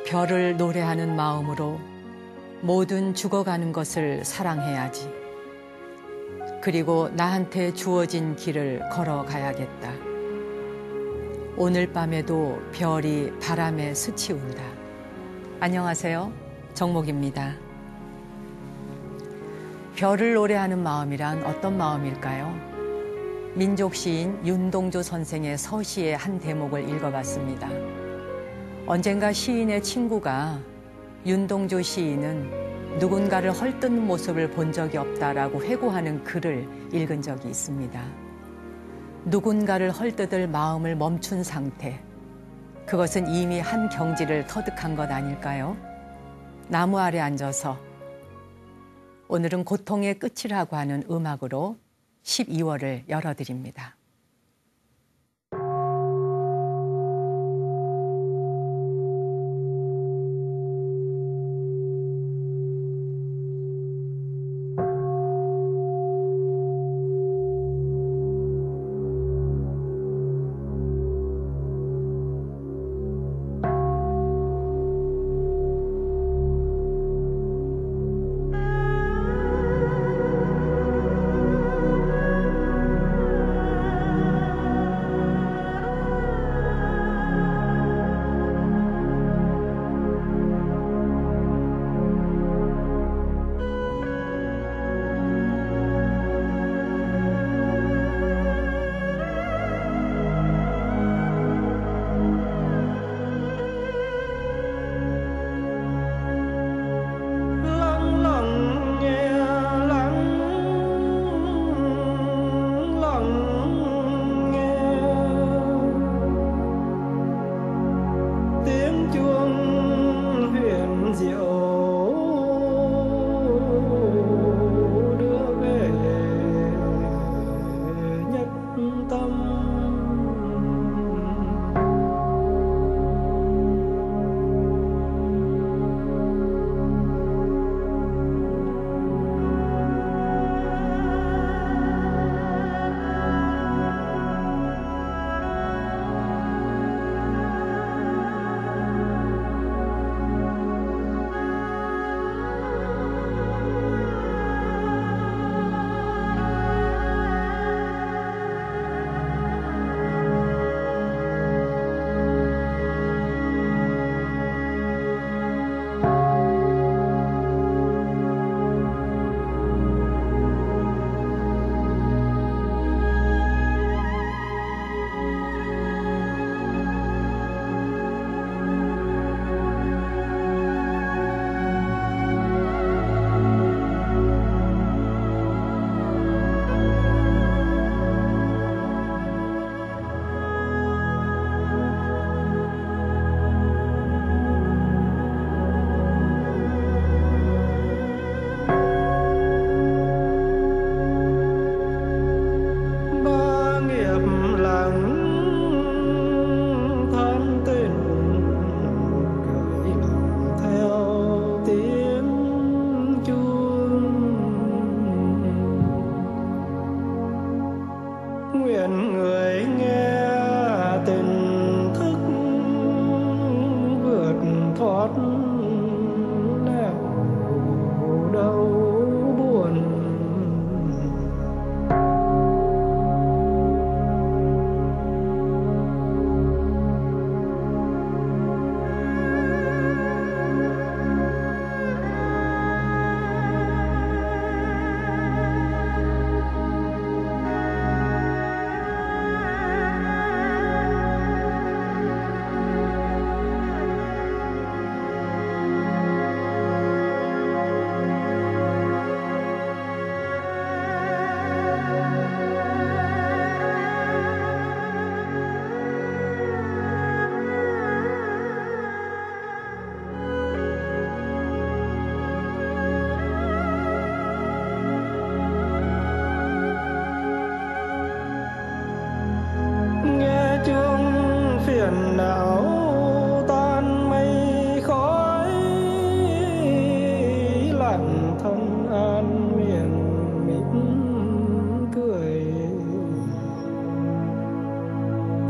별을 노래하는 마음으로 모든 죽어가는 것을 사랑해야지. 그리고 나한테 주어진 길을 걸어가야겠다. 오늘 밤에도 별이 바람에 스치운다. 안녕하세요. 정목입니다. 별을 노래하는 마음이란 어떤 마음일까요? 민족 시인 윤동주 선생의 서시의 한 대목을 읽어봤습니다. 언젠가 시인의 친구가 윤동주 시인은 누군가를 헐뜯는 모습을 본 적이 없다라고 회고하는 글을 읽은 적이 있습니다. 누군가를 헐뜯을 마음을 멈춘 상태, 그것은 이미 한 경지를 터득한 것 아닐까요? 나무 아래 앉아서 오늘은 고통의 끝이라고 하는 음악으로 12월을 열어드립니다.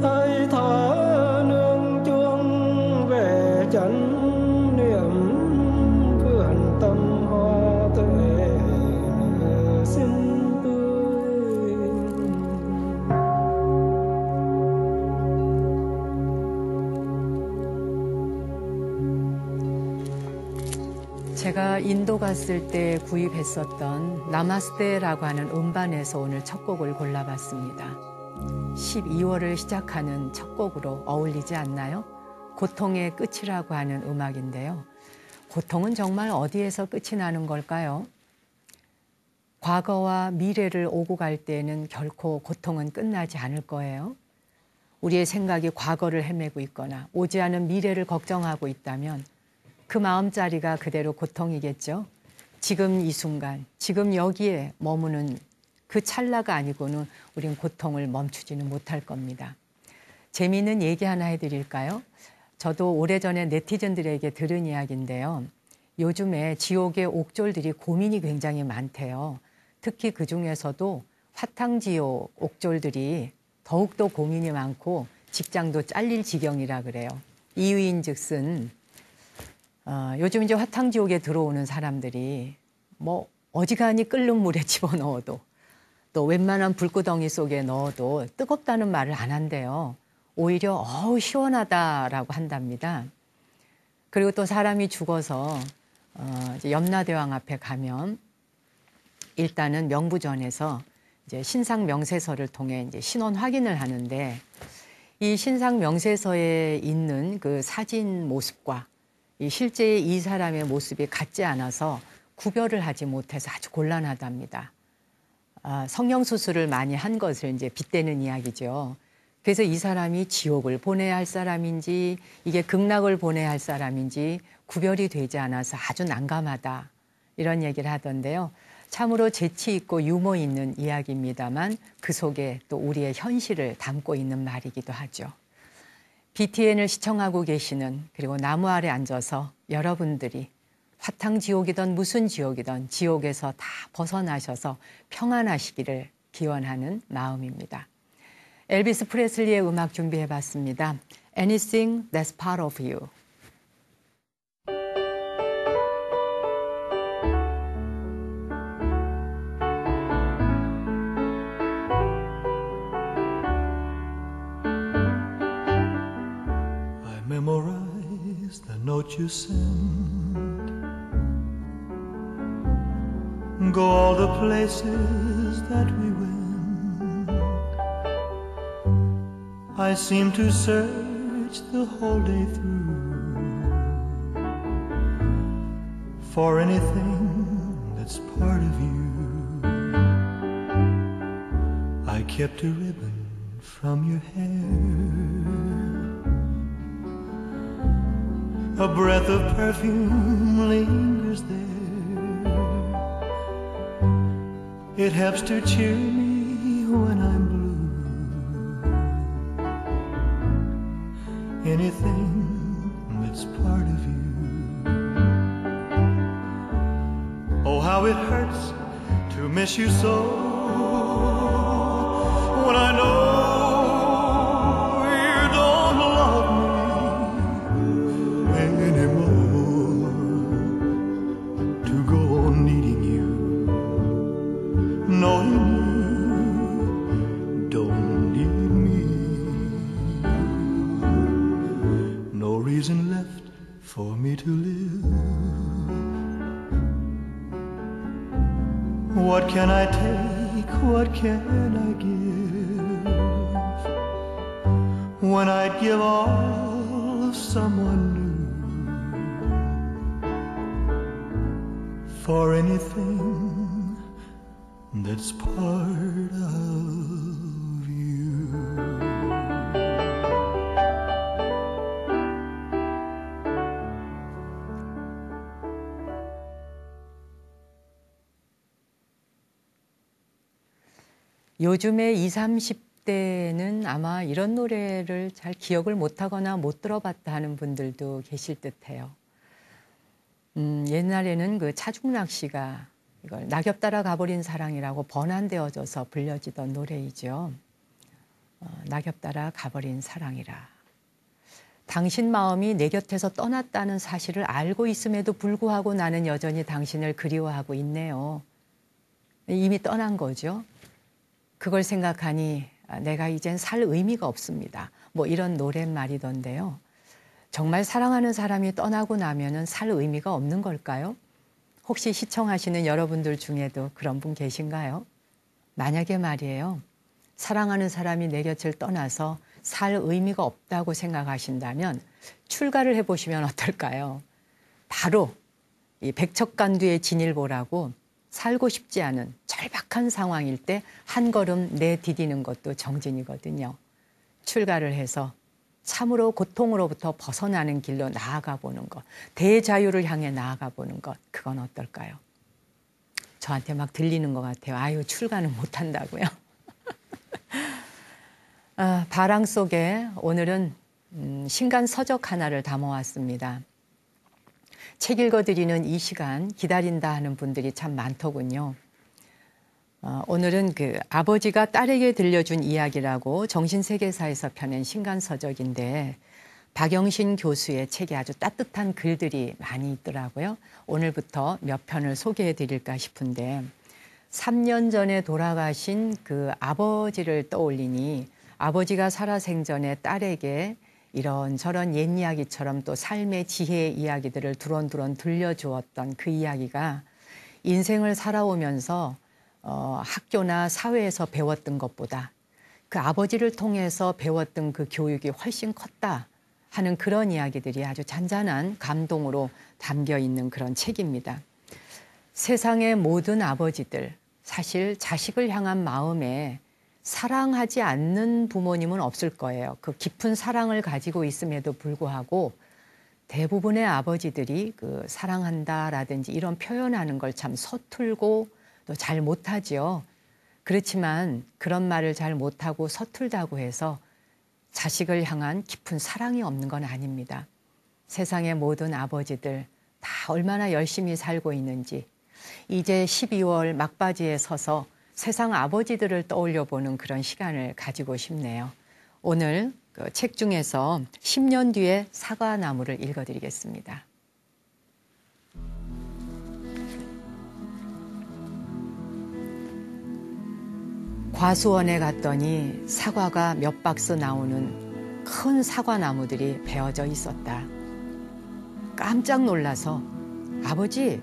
hơi thở nương chuông về chân 제가 인도 갔을 때 구입했었던 나마스테라고 하는 음반에서 오늘 첫 곡을 골라봤습니다. 12월을 시작하는 첫 곡으로 어울리지 않나요? 고통의 끝이라고 하는 음악인데요. 고통은 정말 어디에서 끝이 나는 걸까요? 과거와 미래를 오고 갈 때에는 결코 고통은 끝나지 않을 거예요. 우리의 생각이 과거를 헤매고 있거나 오지 않은 미래를 걱정하고 있다면 그 마음자리가 그대로 고통이겠죠. 지금 이 순간, 지금 여기에 머무는 그 찰나가 아니고는 우린 고통을 멈추지는 못할 겁니다. 재미있는 얘기 하나 해드릴까요? 저도 오래전에 네티즌들에게 들은 이야기인데요. 요즘에 지옥의 옥졸들이 고민이 굉장히 많대요. 특히 그중에서도 화탕지옥 옥졸들이 더욱더 고민이 많고 직장도 잘릴 지경이라 그래요. 이유인즉슨 요즘 이제 화탕지옥에 들어오는 사람들이 뭐 어지간히 끓는 물에 집어넣어도 또 웬만한 불구덩이 속에 넣어도 뜨겁다는 말을 안 한대요. 오히려 어우 시원하다라고 한답니다. 그리고 또 사람이 죽어서 이제 염라대왕 앞에 가면 일단은 명부전에서 이제 신상 명세서를 통해 이제 신원 확인을 하는데 이 신상 명세서에 있는 그 사진 모습과 이 실제 이 사람의 모습이 같지 않아서 구별을 하지 못해서 아주 곤란하답니다. 성형수술을 많이 한 것을 이제 빗대는 이야기죠. 그래서 이 사람이 지옥을 보내야 할 사람인지 이게 극락을 보내야 할 사람인지 구별이 되지 않아서 아주 난감하다. 이런 얘기를 하던데요. 참으로 재치 있고 유머 있는 이야기입니다만 그 속에 또 우리의 현실을 담고 있는 말이기도 하죠. BTN을 시청하고 계시는 그리고 나무 아래 앉아서 여러분들이 화탕지옥이든 무슨 지옥이든 지옥에서 다 벗어나셔서 평안하시기를 기원하는 마음입니다. 엘비스 프레슬리의 음악 준비해봤습니다. Anything that's part of you. I memorize the note you send. Go all the places that we went. I seem to search the whole day through for anything that's part of you. I kept a ribbon from your hair, a breath of perfume lingers there. It helps to cheer me when I'm blue. Anything that's part of you. Oh, how it hurts to miss you so when I know you don't love me anymore. To go on needing you, knowing you don't need me. No reason left for me to live. What can I take? What can I give? When I'd give all of someone new for anything that's part of you. 요즘의 20, 30대는 아마 이런 노래를 잘 기억을 못하거나 못 들어봤다 하는 분들도 계실 듯해요. 옛날에는 그 차중락 씨가 이걸 낙엽 따라 가버린 사랑이라고 번안되어져서 불려지던 노래이죠. 낙엽 따라 가버린 사랑이라. 당신 마음이 내 곁에서 떠났다는 사실을 알고 있음에도 불구하고 나는 여전히 당신을 그리워하고 있네요. 이미 떠난 거죠. 그걸 생각하니 내가 이젠 살 의미가 없습니다. 뭐 이런 노랫말이던데요. 정말 사랑하는 사람이 떠나고 나면은 살 의미가 없는 걸까요? 혹시 시청하시는 여러분들 중에도 그런 분 계신가요? 만약에 말이에요. 사랑하는 사람이 내 곁을 떠나서 살 의미가 없다고 생각하신다면 출가를 해보시면 어떨까요? 바로 이 백척간두의 진일보라고 살고 싶지 않은 절박한 상황일 때 한 걸음 내디디는 것도 정진이거든요. 출가를 해서 참으로 고통으로부터 벗어나는 길로 나아가 보는 것, 대자유를 향해 나아가 보는 것, 그건 어떨까요? 저한테 막 들리는 것 같아요. 아유, 출가는 못한다고요. 바람 속에 오늘은 신간서적 하나를 담아왔습니다. 책 읽어드리는 이 시간 기다린다 하는 분들이 참 많더군요. 오늘은 그 아버지가 딸에게 들려준 이야기라고 정신세계사에서 펴낸 신간서적인데 박영신 교수의 책에 아주 따뜻한 글들이 많이 있더라고요. 오늘부터 몇 편을 소개해 드릴까 싶은데 3년 전에 돌아가신 그 아버지를 떠올리니 아버지가 살아생전에 딸에게 이런저런 옛 이야기처럼 또 삶의 지혜의 이야기들을 두런두런 들려주었던 그 이야기가 인생을 살아오면서 학교나 사회에서 배웠던 것보다 그 아버지를 통해서 배웠던 그 교육이 훨씬 컸다 하는 그런 이야기들이 아주 잔잔한 감동으로 담겨 있는 그런 책입니다. 세상의 모든 아버지들, 사실 자식을 향한 마음에 사랑하지 않는 부모님은 없을 거예요. 그 깊은 사랑을 가지고 있음에도 불구하고 대부분의 아버지들이 그 사랑한다라든지 이런 표현하는 걸 참 서툴고 또 잘 못하지요. 그렇지만 그런 말을 잘 못하고 서툴다고 해서 자식을 향한 깊은 사랑이 없는 건 아닙니다. 세상의 모든 아버지들 다 얼마나 열심히 살고 있는지 이제 12월 막바지에 서서 세상 아버지들을 떠올려 보는 그런 시간을 가지고 싶네요. 오늘 그 책 중에서 10년 뒤의 사과나무를 읽어드리겠습니다. 과수원에 갔더니 사과가 몇 박스 나오는 큰 사과나무들이 베어져 있었다. 깜짝 놀라서 아버지,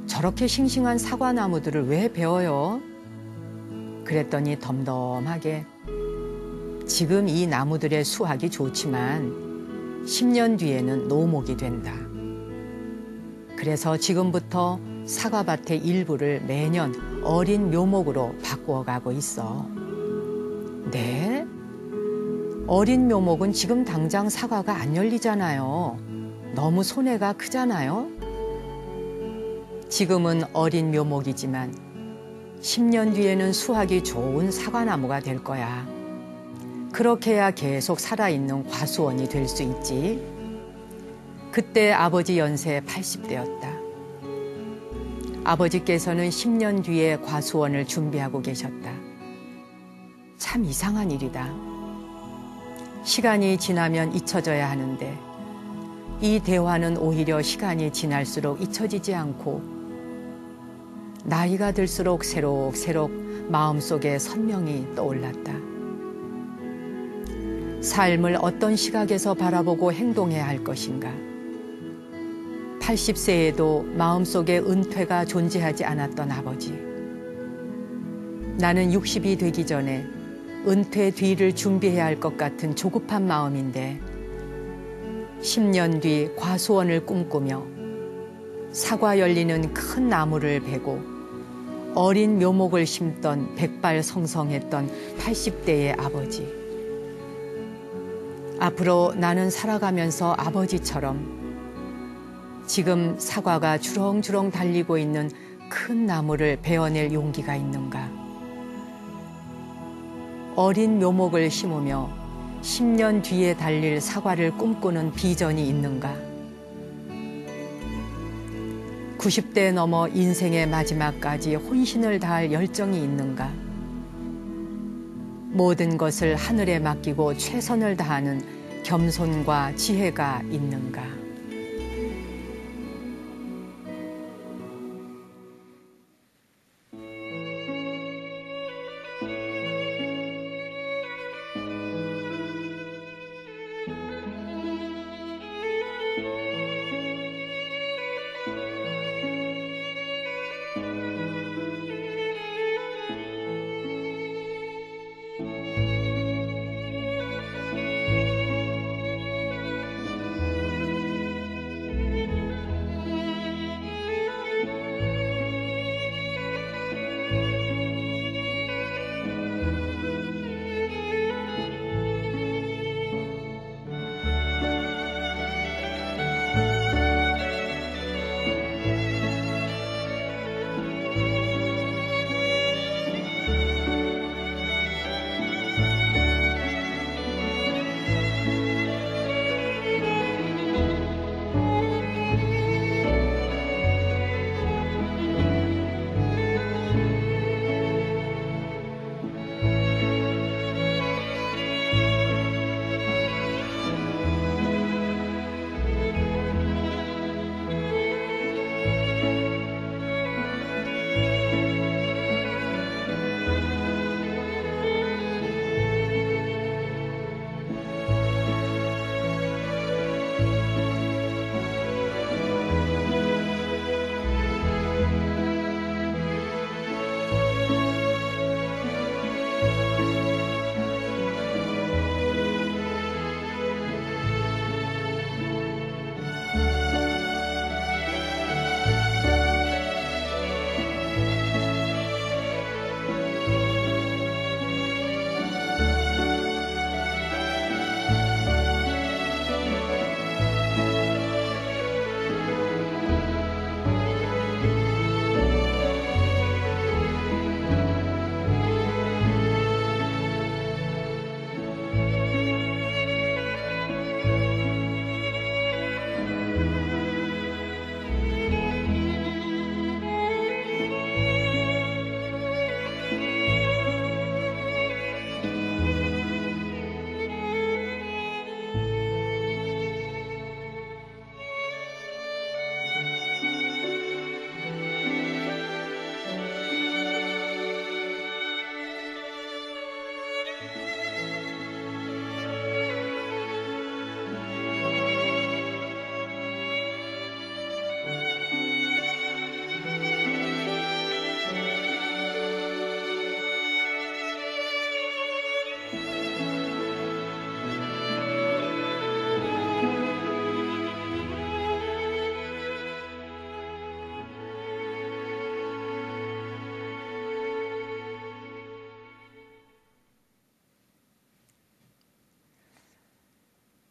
저렇게 싱싱한 사과나무들을 왜 베어요? 그랬더니 덤덤하게 지금 이 나무들의 수확이 좋지만 10년 뒤에는 노목이 된다. 그래서 지금부터 사과밭의 일부를 매년 어린 묘목으로 바꾸어 가고 있어. 네? 어린 묘목은 지금 당장 사과가 안 열리잖아요. 너무 손해가 크잖아요. 지금은 어린 묘목이지만 10년 뒤에는 수확이 좋은 사과나무가 될 거야. 그렇게 해야 계속 살아있는 과수원이 될 수 있지. 그때 아버지 연세 80대였다. 아버지께서는 10년 뒤에 과수원을 준비하고 계셨다. 참 이상한 일이다. 시간이 지나면 잊혀져야 하는데 이 대화는 오히려 시간이 지날수록 잊혀지지 않고 나이가 들수록 새록새록 마음속에 선명히 떠올랐다. 삶을 어떤 시각에서 바라보고 행동해야 할 것인가. 80세에도 마음속에 은퇴가 존재하지 않았던 아버지. 나는 60이 되기 전에 은퇴 뒤를 준비해야 할 것 같은 조급한 마음인데 10년 뒤 과수원을 꿈꾸며 사과 열리는 큰 나무를 베고 어린 묘목을 심던 백발성성했던 80대의 아버지. 앞으로 나는 살아가면서 아버지처럼 지금 사과가 주렁주렁 달리고 있는 큰 나무를 베어낼 용기가 있는가? 어린 묘목을 심으며 10년 뒤에 달릴 사과를 꿈꾸는 비전이 있는가? 90대 넘어 인생의 마지막까지 혼신을 다할 열정이 있는가? 모든 것을 하늘에 맡기고 최선을 다하는 겸손과 지혜가 있는가?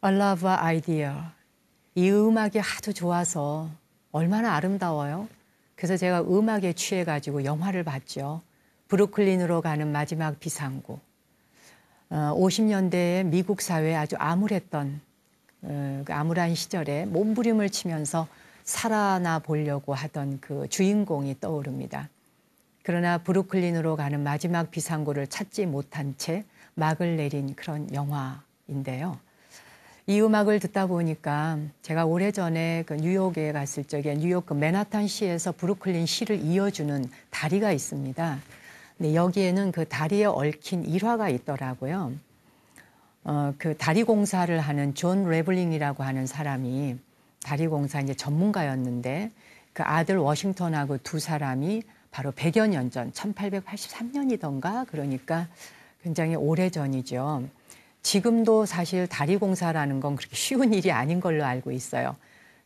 A Love Idea. 이 음악이 하도 좋아서 얼마나 아름다워요. 그래서 제가 음악에 취해가지고 영화를 봤죠. 브루클린으로 가는 마지막 비상구. 50년대에 미국 사회에 아주 암울했던 그 암울한 시절에 몸부림을 치면서 살아나 보려고 하던 그 주인공이 떠오릅니다. 그러나 브루클린으로 가는 마지막 비상구를 찾지 못한 채 막을 내린 그런 영화인데요. 이 음악을 듣다 보니까 제가 오래전에 그 뉴욕에 갔을 적에 뉴욕 그 맨하탄시에서 브루클린 시를 이어주는 다리가 있습니다. 근데 여기에는 그 다리에 얽힌 일화가 있더라고요. 그 다리 공사를 하는 존 레블링이라고 하는 사람이 다리 공사 이제 전문가였는데 그 아들 워싱턴하고 두 사람이 바로 100여 년 전, 1883년이던가 그러니까 굉장히 오래전이죠. 지금도 사실 다리 공사라는 건 그렇게 쉬운 일이 아닌 걸로 알고 있어요.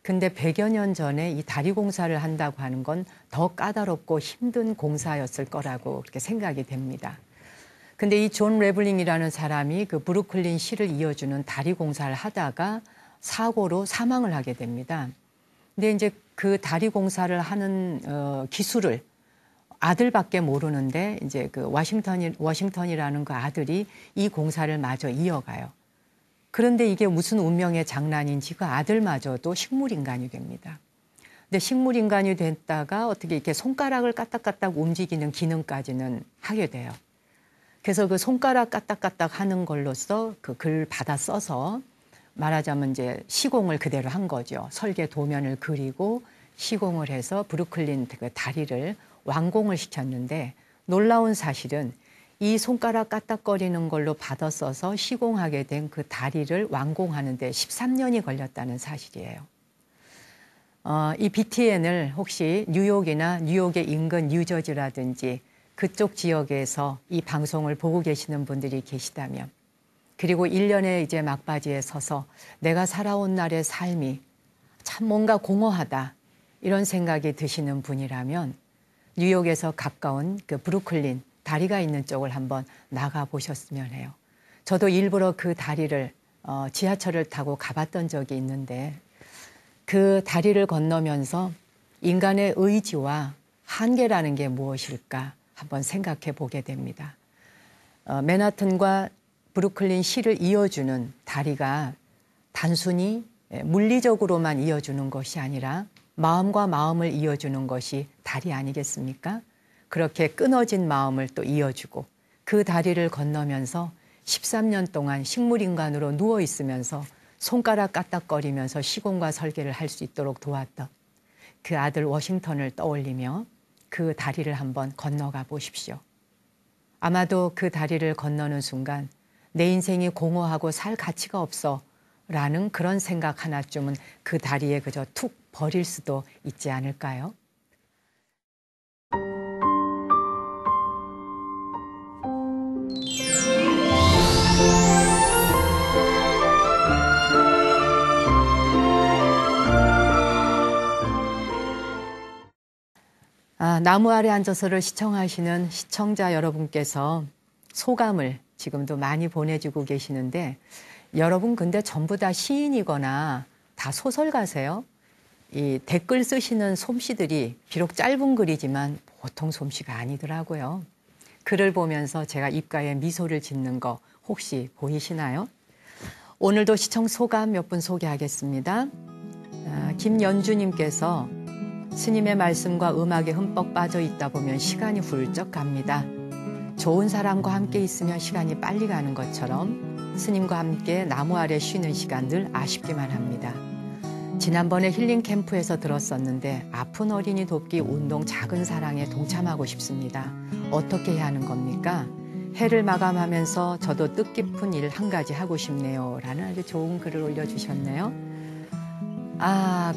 근데 100여 년 전에 이 다리 공사를 한다고 하는 건 더 까다롭고 힘든 공사였을 거라고 그렇게 생각이 됩니다. 근데 이 존 레블링이라는 사람이 그 브루클린 시를 이어주는 다리 공사를 하다가 사고로 사망을 하게 됩니다. 근데 이제 그 다리 공사를 하는 기술을 아들밖에 모르는데 이제 그 워싱턴이라는 그 아들이 이 공사를 마저 이어가요. 그런데 이게 무슨 운명의 장난인지 그 아들마저도 식물인간이 됩니다. 근데 식물인간이 됐다가 어떻게 이렇게 손가락을 까딱까딱 움직이는 기능까지는 하게 돼요. 그래서 그 손가락 까딱까딱 하는 걸로써 그 글 받아 써서 말하자면 이제 시공을 그대로 한 거죠. 설계 도면을 그리고 시공을 해서 브루클린 그 다리를 완공을 시켰는데 놀라운 사실은 이 손가락 까딱거리는 걸로 받아 써서 시공하게 된 그 다리를 완공하는 데 13년이 걸렸다는 사실이에요. 이 BTN을 혹시 뉴욕이나 뉴욕의 인근 뉴저지라든지 그쪽 지역에서 이 방송을 보고 계시는 분들이 계시다면 그리고 1년의 이제 막바지에 서서 내가 살아온 날의 삶이 참 뭔가 공허하다 이런 생각이 드시는 분이라면 뉴욕에서 가까운 그 브루클린 다리가 있는 쪽을 한번 나가 보셨으면 해요. 저도 일부러 그 다리를 지하철을 타고 가봤던 적이 있는데 그 다리를 건너면서 인간의 의지와 한계라는 게 무엇일까 한번 생각해 보게 됩니다. 맨하튼과 브루클린 시를 이어주는 다리가 단순히 물리적으로만 이어주는 것이 아니라 마음과 마음을 이어주는 것이 다리 아니겠습니까? 그렇게 끊어진 마음을 또 이어주고 그 다리를 건너면서 13년 동안 식물인간으로 누워 있으면서 손가락 까딱거리면서 시공과 설계를 할 수 있도록 도왔던 그 아들 워싱턴을 떠올리며 그 다리를 한번 건너가 보십시오. 아마도 그 다리를 건너는 순간 내 인생이 공허하고 살 가치가 없어 라는 그런 생각 하나쯤은 그 다리에 그저 툭 버릴 수도 있지 않을까요? 나무 아래 앉아서를 시청하시는 시청자 여러분께서 소감을 지금도 많이 보내주고 계시는데 여러분 근데 전부 다 시인이거나 다 소설가세요? 이 댓글 쓰시는 솜씨들이 비록 짧은 글이지만 보통 솜씨가 아니더라고요. 글을 보면서 제가 입가에 미소를 짓는 거 혹시 보이시나요? 오늘도 시청 소감 몇 분 소개하겠습니다. 김연주님께서 스님의 말씀과 음악에 흠뻑 빠져 있다 보면 시간이 훌쩍 갑니다. 좋은 사람과 함께 있으면 시간이 빨리 가는 것처럼 스님과 함께 나무 아래 쉬는 시간 늘 아쉽기만 합니다. 지난번에 힐링 캠프에서 들었었는데 아픈 어린이 돕기 운동 작은 사랑에 동참하고 싶습니다. 어떻게 해야 하는 겁니까? 해를 마감하면서 저도 뜻깊은 일 한 가지 하고 싶네요. 라는 아주 좋은 글을 올려주셨네요.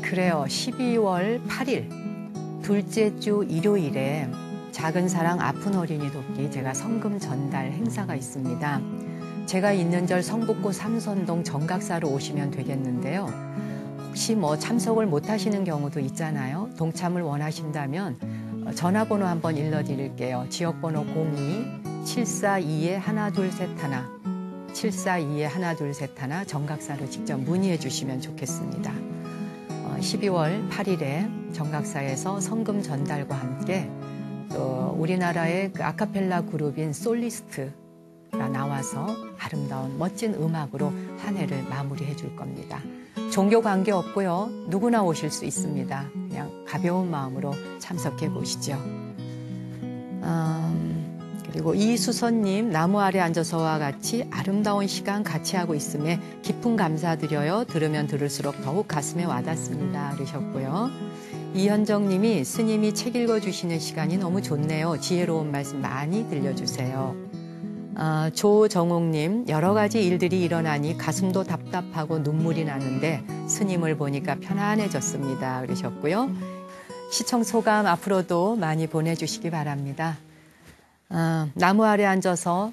그래요. 12월 8일 둘째 주 일요일에 작은 사랑 아픈 어린이 돕기 제가 성금 전달 행사가 있습니다. 제가 있는 절 성북구 삼선동 정각사로 오시면 되겠는데요. 혹시 참석을 못 하시는 경우도 있잖아요. 동참을 원하신다면 전화번호 한번 일러드릴게요. 지역번호 02-742-1231 742-1231 정각사로 직접 문의해 주시면 좋겠습니다. 12월 8일에 정각사에서 성금 전달과 함께 또 우리나라의 그 아카펠라 그룹인 솔리스트가 나와서 아름다운 멋진 음악으로 한 해를 마무리해 줄 겁니다. 종교 관계 없고요. 누구나 오실 수 있습니다. 그냥 가벼운 마음으로 참석해 보시죠. 그리고 이수선님, 나무 아래 앉아서와 같이 아름다운 시간 같이 하고 있음에 깊은 감사드려요. 들으면 들을수록 더욱 가슴에 와닿습니다. 그러셨고요. 이현정님이 스님이 책 읽어주시는 시간이 너무 좋네요. 지혜로운 말씀 많이 들려주세요. 조정옥님, 여러 가지 일들이 일어나니 가슴도 답답하고 눈물이 나는데 스님을 보니까 편안해졌습니다. 그러셨고요. 시청 소감 앞으로도 많이 보내주시기 바랍니다. 나무 아래 앉아서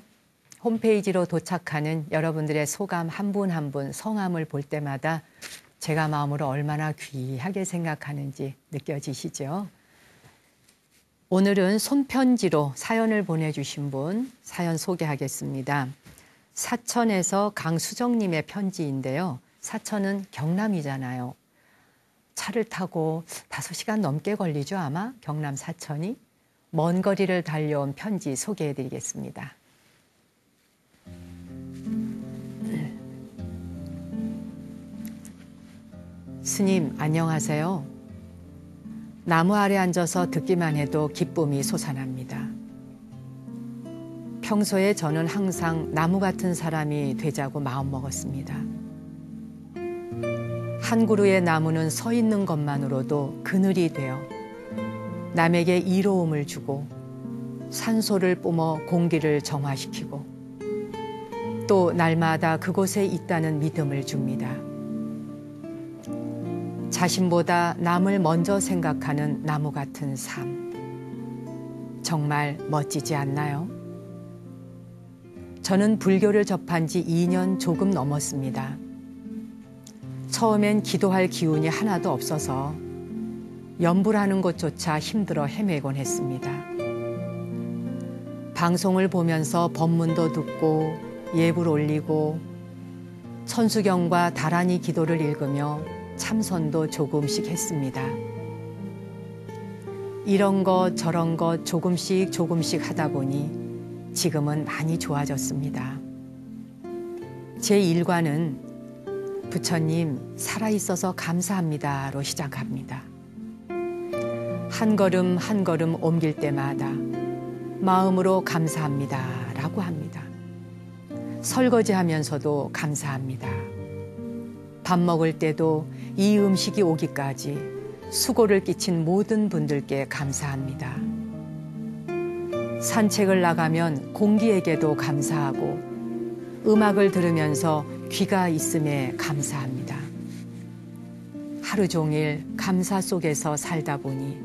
홈페이지로 도착하는 여러분들의 소감 한 분 한 분 성함을 볼 때마다 제가 마음으로 얼마나 귀하게 생각하는지 느껴지시죠? 오늘은 손편지로 사연을 보내주신 분 사연 소개하겠습니다. 사천에서 강수정님의 편지인데요. 사천은 경남이잖아요. 차를 타고 5시간 넘게 걸리죠, 아마 경남 사천이. 먼 거리를 달려온 편지 소개해드리겠습니다. 스님, 안녕하세요. 나무 아래 앉아서 듣기만 해도 기쁨이 솟아납니다. 평소에 저는 항상 나무 같은 사람이 되자고 마음먹었습니다. 한 그루의 나무는 서 있는 것만으로도 그늘이 되어 남에게 이로움을 주고 산소를 뿜어 공기를 정화시키고 또 날마다 그곳에 있다는 믿음을 줍니다. 자신보다 남을 먼저 생각하는 나무 같은 삶. 정말 멋지지 않나요? 저는 불교를 접한 지 2년 조금 넘었습니다. 처음엔 기도할 기운이 하나도 없어서 염불하는 것조차 힘들어 헤매곤 했습니다. 방송을 보면서 법문도 듣고 예불 올리고 천수경과 다란이 기도를 읽으며 참선도 조금씩 했습니다. 이런 것 저런 것 조금씩 하다 보니 지금은 많이 좋아졌습니다. 제 일과는 부처님 살아있어서 감사합니다로 시작합니다. 한 걸음 한 걸음 옮길 때마다 마음으로 감사합니다라고 합니다. 설거지하면서도 감사합니다. 밥 먹을 때도 이 음식이 오기까지 수고를 끼친 모든 분들께 감사합니다. 산책을 나가면 공기에게도 감사하고 음악을 들으면서 귀가 있음에 감사합니다. 하루 종일 감사 속에서 살다 보니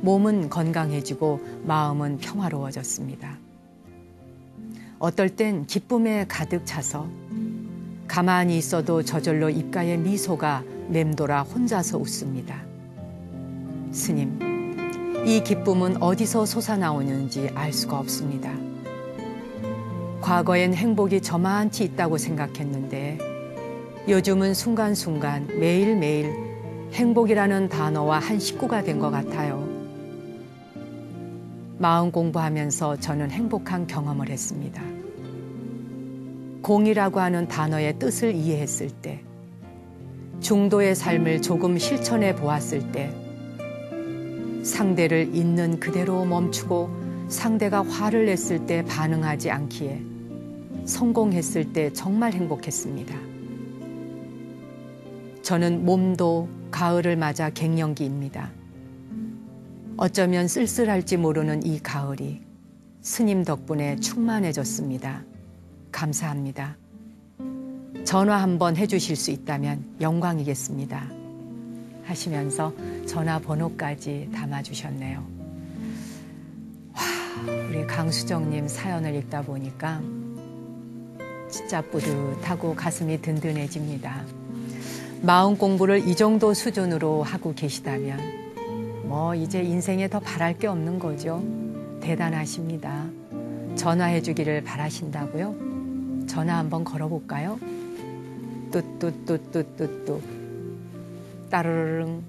몸은 건강해지고 마음은 평화로워졌습니다. 어떨 땐 기쁨에 가득 차서 가만히 있어도 저절로 입가에 미소가 맴돌아 혼자서 웃습니다. 스님, 이 기쁨은 어디서 솟아나오는지 알 수가 없습니다. 과거엔 행복이 저만치 있다고 생각했는데 요즘은 순간순간 매일매일 행복이라는 단어와 한 식구가 된 것 같아요. 마음 공부하면서 저는 행복한 경험을 했습니다. 공이라고 하는 단어의 뜻을 이해했을 때, 중도의 삶을 조금 실천해 보았을 때, 상대를 있는 그대로 멈추고 상대가 화를 냈을 때 반응하지 않기에 성공했을 때 정말 행복했습니다. 저는 몸도 가을을 맞아 갱년기입니다. 어쩌면 쓸쓸할지 모르는 이 가을이 스님 덕분에 충만해졌습니다. 감사합니다. 전화 한번 해주실 수 있다면 영광이겠습니다. 하시면서 전화번호까지 담아주셨네요. 와, 우리 강수정님 사연을 읽다 보니까 진짜 뿌듯하고 가슴이 든든해집니다. 마음 공부를 이 정도 수준으로 하고 계시다면 뭐 이제 인생에 더 바랄 게 없는 거죠. 대단하십니다. 전화해 주기를 바라신다고요? 전화 한번 걸어볼까요? 뚜뚜뚜뚜뚜뚜 따르릉.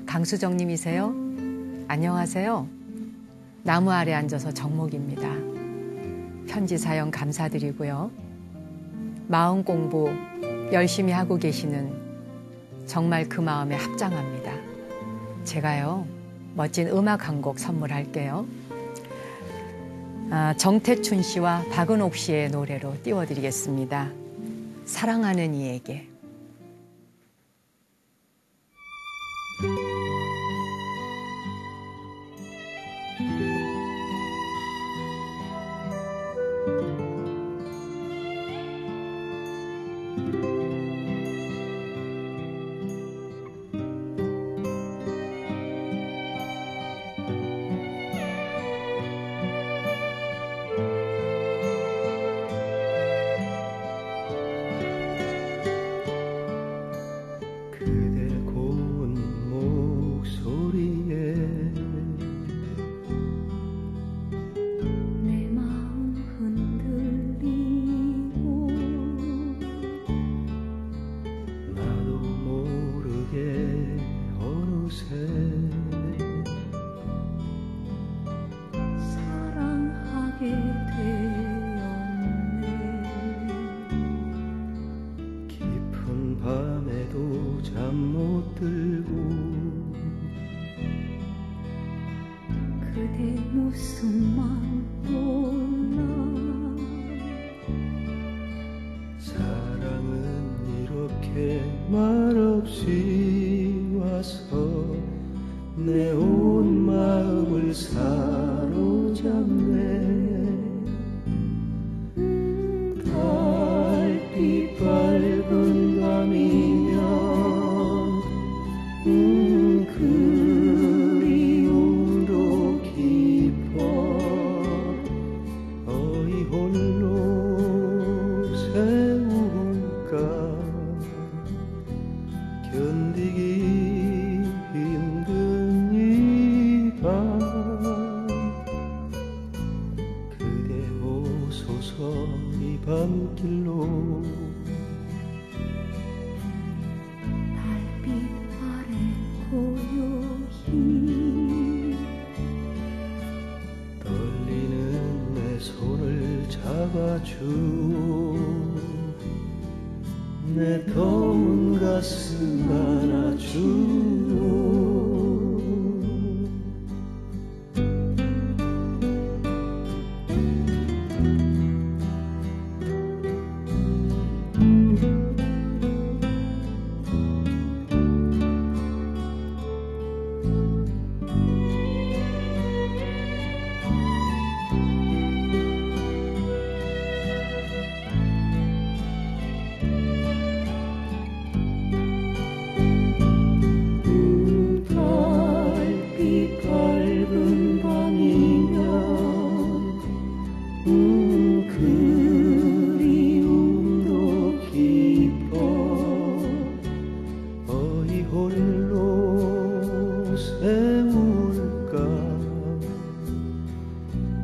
강수정님이세요? 안녕하세요. 나무 아래 앉아서 정목입니다. 편지 사연 감사드리고요. 마음 공부 열심히 하고 계시는 정말 그 마음에 합장합니다. 제가요 멋진 음악 한 곡 선물할게요. 정태춘 씨와 박은옥 씨의 노래로 띄워드리겠습니다. 사랑하는 이에게. 말없이 와서 내 온 마음을 사로잡네. 달빛 밝은 밤이면 그리움도 깊어. 어이 홀로 세울까. 견디기 힘든 이 밤 그대 오소서 이 밤길로. 달빛 아래 고요히 떨리는 내 손을 잡아주오. 내 더운 가슴 안아주오. 밝은 밤이면 그리움도 깊어. 어이 홀로 세울까.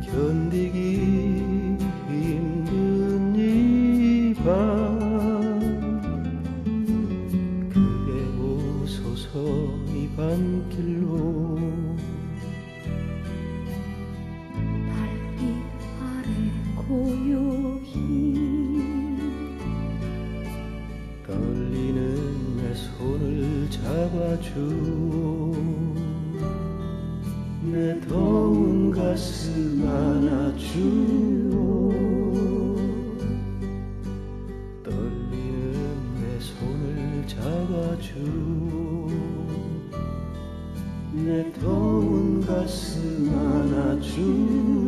견디기 힘든 이 밤 그대 오소서 이 밤길로. 고요히 떨리는 내 손을 잡아주오. 내 더운 가슴 안아주오. 떨리는 내 손을 잡아주오. 내 더운 가슴 안아주오.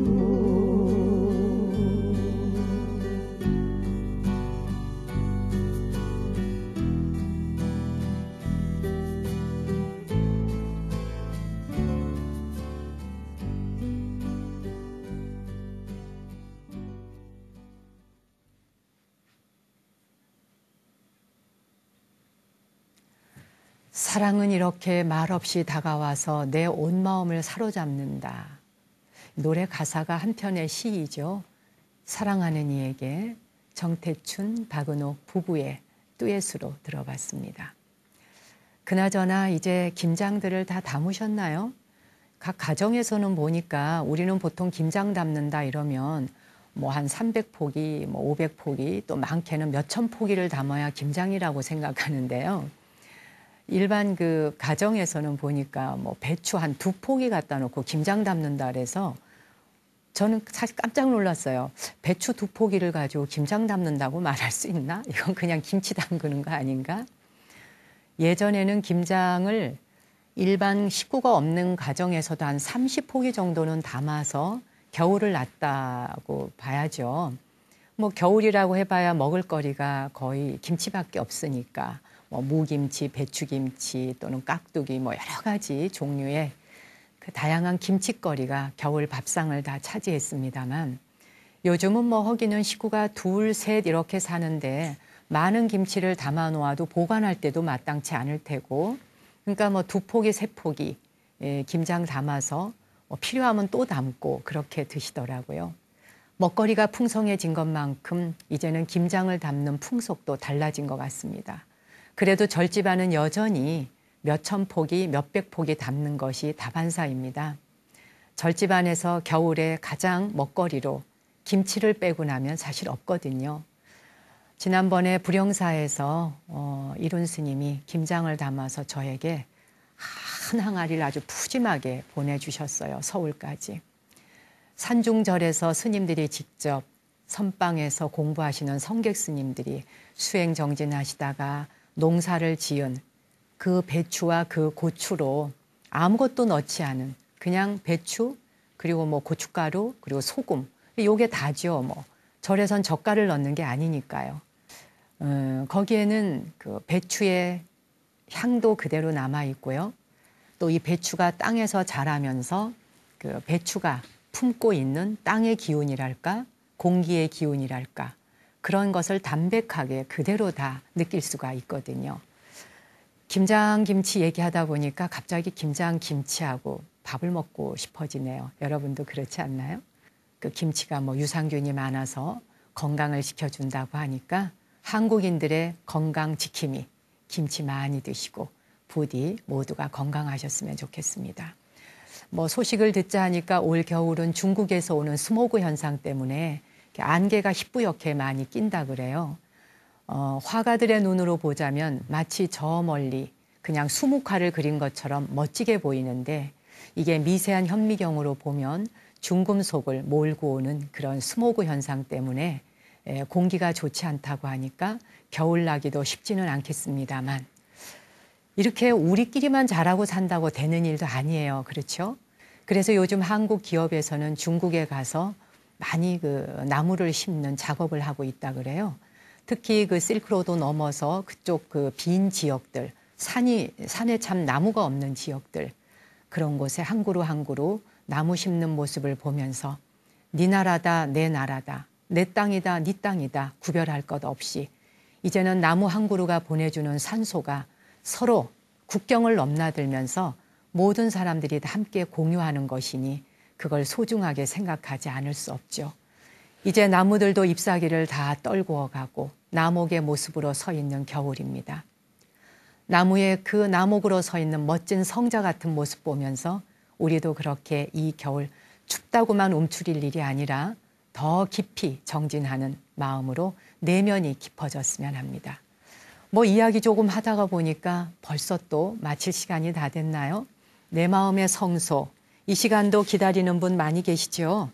사랑은 이렇게 말없이 다가와서 내 온 마음을 사로잡는다. 노래 가사가 한편의 시이죠. 사랑하는 이에게 정태춘, 박은옥 부부의 듀엣으로 들어봤습니다. 그나저나 이제 김장들을 다 담으셨나요? 각 가정에서는 보니까 우리는 보통 김장 담는다 이러면 뭐 한 300포기, 뭐 500포기, 또 많게는 몇천 포기를 담아야 김장이라고 생각하는데요. 일반 그 가정에서는 보니까 뭐 배추 한 2포기 갖다 놓고 김장 담는다 그래서 저는 사실 깜짝 놀랐어요. 배추 2포기를 가지고 김장 담는다고 말할 수 있나? 이건 그냥 김치 담그는 거 아닌가? 예전에는 김장을 일반 식구가 없는 가정에서도 한 30포기 정도는 담아서 겨울을 났다고 봐야죠. 뭐 겨울이라고 해봐야 먹을거리가 거의 김치밖에 없으니까 뭐 무김치, 배추김치 또는 깍두기 뭐 여러 가지 종류의 그 다양한 김치거리가 겨울 밥상을 다 차지했습니다만 요즘은 뭐 허기는 식구가 2, 3 이렇게 사는데 많은 김치를 담아 놓아도 보관할 때도 마땅치 않을 테고 그러니까 뭐 2포기, 3포기 김장 담아서 뭐 필요하면 또 담고 그렇게 드시더라고요. 먹거리가 풍성해진 것만큼 이제는 김장을 담는 풍속도 달라진 것 같습니다. 그래도 절집안은 여전히 몇천 포기, 몇백 포기 담는 것이 다반사입니다. 절집안에서 겨울에 가장 먹거리로 김치를 빼고 나면 사실 없거든요. 지난번에 불영사에서 이룬 스님이 김장을 담아서 저에게 한 항아리를 아주 푸짐하게 보내주셨어요. 서울까지. 산중절에서 스님들이 직접 선방에서 공부하시는 성객 스님들이 수행정진하시다가 농사를 지은 그 배추와 그 고추로 아무것도 넣지 않은 그냥 배추 그리고 뭐 고춧가루 그리고 소금 요게 다죠. 뭐 절에선 젓갈을 넣는 게 아니니까요. 거기에는 그 배추의 향도 그대로 남아 있고요. 또 이 배추가 땅에서 자라면서 그 배추가 품고 있는 땅의 기운이랄까 공기의 기운이랄까 그런 것을 담백하게 그대로 다 느낄 수가 있거든요. 김장김치 얘기하다 보니까 갑자기 김장김치하고 밥을 먹고 싶어지네요. 여러분도 그렇지 않나요? 그 김치가 뭐 유산균이 많아서 건강을 지켜준다고 하니까 한국인들의 건강 지킴이 김치 많이 드시고 부디 모두가 건강하셨으면 좋겠습니다. 뭐 소식을 듣자 하니까 올 겨울은 중국에서 오는 스모그 현상 때문에 안개가 희뿌옇게 많이 낀다 그래요. 화가들의 눈으로 보자면 마치 저 멀리 그냥 수묵화를 그린 것처럼 멋지게 보이는데 이게 미세한 현미경으로 보면 중금속을 몰고 오는 그런 스모그 현상 때문에 공기가 좋지 않다고 하니까 겨울나기도 쉽지는 않겠습니다만 이렇게 우리끼리만 잘하고 산다고 되는 일도 아니에요. 그렇죠? 그래서 요즘 한국 기업에서는 중국에 가서 많이 그 나무를 심는 작업을 하고 있다 그래요. 특히 그 실크로드 넘어서 그쪽 그 빈 지역들, 산에 참 나무가 없는 지역들 그런 곳에 한 그루 나무 심는 모습을 보면서 네 나라다 내 나라다 내 땅이다 네 땅이다 구별할 것 없이 이제는 나무 한 그루가 보내주는 산소가 서로 국경을 넘나들면서 모든 사람들이 다 함께 공유하는 것이니 그걸 소중하게 생각하지 않을 수 없죠. 이제 나무들도 잎사귀를 다 떨구어 가고 나목의 모습으로 서 있는 겨울입니다. 나무에 그 나목으로 서 있는 멋진 성자 같은 모습 보면서 우리도 그렇게 이 겨울 춥다고만 움츠릴 일이 아니라 더 깊이 정진하는 마음으로 내면이 깊어졌으면 합니다. 뭐 이야기 조금 하다가 보니까 벌써 또 마칠 시간이 다 됐나요? 내 마음의 성소, 이 시간도 기다리는 분 많이 계시죠?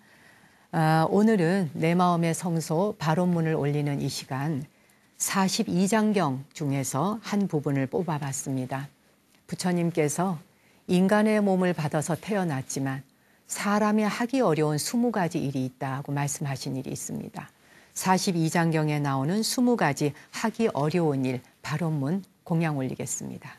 오늘은 내 마음의 성소 발언문을 올리는 이 시간 42장경 중에서 한 부분을 뽑아봤습니다. 부처님께서 인간의 몸을 받아서 태어났지만 사람이 하기 어려운 20가지 일이 있다고 말씀하신 일이 있습니다. 42장경에 나오는 20가지 하기 어려운 일 발언문 공양 올리겠습니다.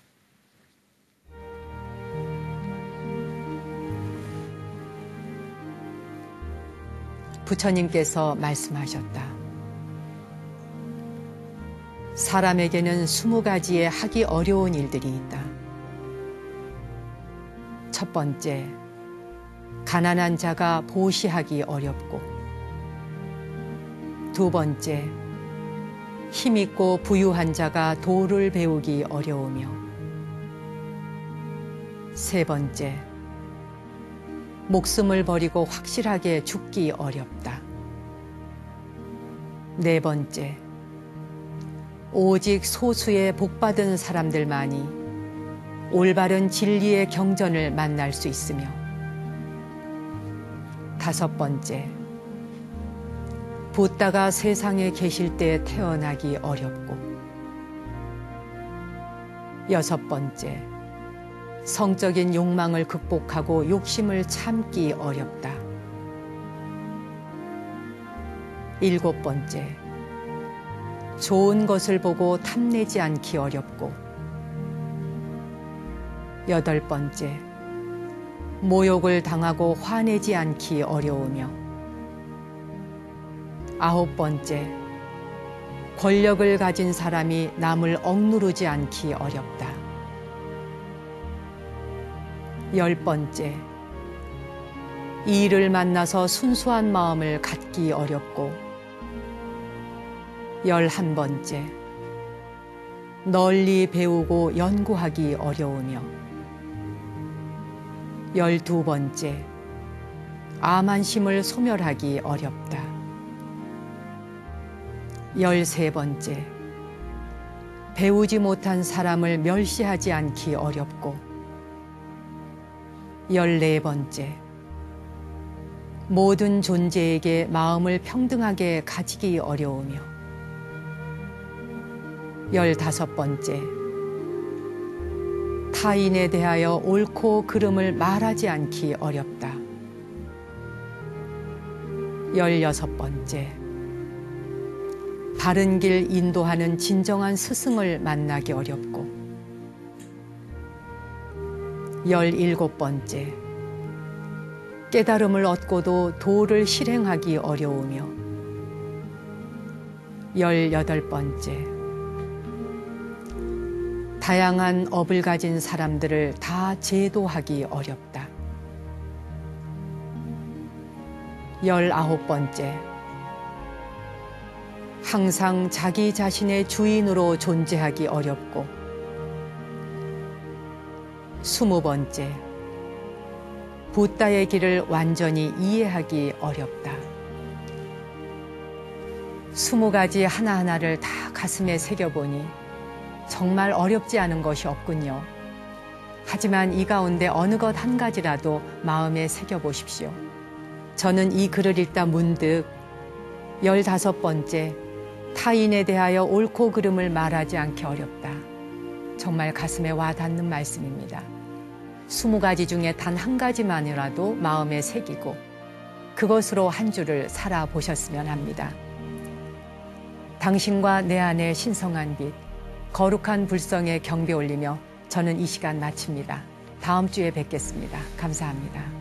부처님께서 말씀하셨다. 사람에게는 20가지의 하기 어려운 일들이 있다. 첫 번째, 가난한 자가 보시하기 어렵고 두 번째, 힘있고 부유한 자가 도를 배우기 어려우며. 세 번째, 목숨을 버리고 확실하게 죽기 어렵다. 네 번째, 오직 소수의 복받은 사람들만이 올바른 진리의 경전을 만날 수 있으며. 다섯 번째, 붓다가 세상에 계실 때 태어나기 어렵고. 여섯 번째, 성적인 욕망을 극복하고 욕심을 참기 어렵다. 일곱 번째, 좋은 것을 보고 탐내지 않기 어렵고. 여덟 번째, 모욕을 당하고 화내지 않기 어려우며. 아홉 번째, 권력을 가진 사람이 남을 억누르지 않기 어렵다. 열 번째, 이를 만나서 순수한 마음을 갖기 어렵고. 11번째, 널리 배우고 연구하기 어려우며. 12번째, 암한심을 소멸하기 어렵다. 13번째, 배우지 못한 사람을 멸시하지 않기 어렵고. 14번째, 모든 존재에게 마음을 평등하게 가지기 어려우며. 15번째, 타인에 대하여 옳고 그름을 말하지 않기 어렵다. 16번째, 바른 길 인도하는 진정한 스승을 만나기 어렵고. 17번째, 깨달음을 얻고도 도를 실행하기 어려우며. 18번째, 다양한 업을 가진 사람들을 다 제도하기 어렵다. 19번째, 항상 자기 자신의 주인으로 존재하기 어렵고. 20번째, 붓다의 길을 완전히 이해하기 어렵다. 20가지 하나하나를 다 가슴에 새겨보니 정말 어렵지 않은 것이 없군요. 하지만 이 가운데 어느 것 한 가지라도 마음에 새겨보십시오. 저는 이 글을 읽다 문득 15번째, 타인에 대하여 옳고 그름을 말하지 않기 어렵다. 정말 가슴에 와닿는 말씀입니다. 20가지 중에 단 한 가지만이라도 마음에 새기고 그것으로 한 주를 살아보셨으면 합니다. 당신과 내 안에 신성한 빛, 거룩한 불성에 경배 올리며 저는 이 시간 마칩니다. 다음 주에 뵙겠습니다. 감사합니다.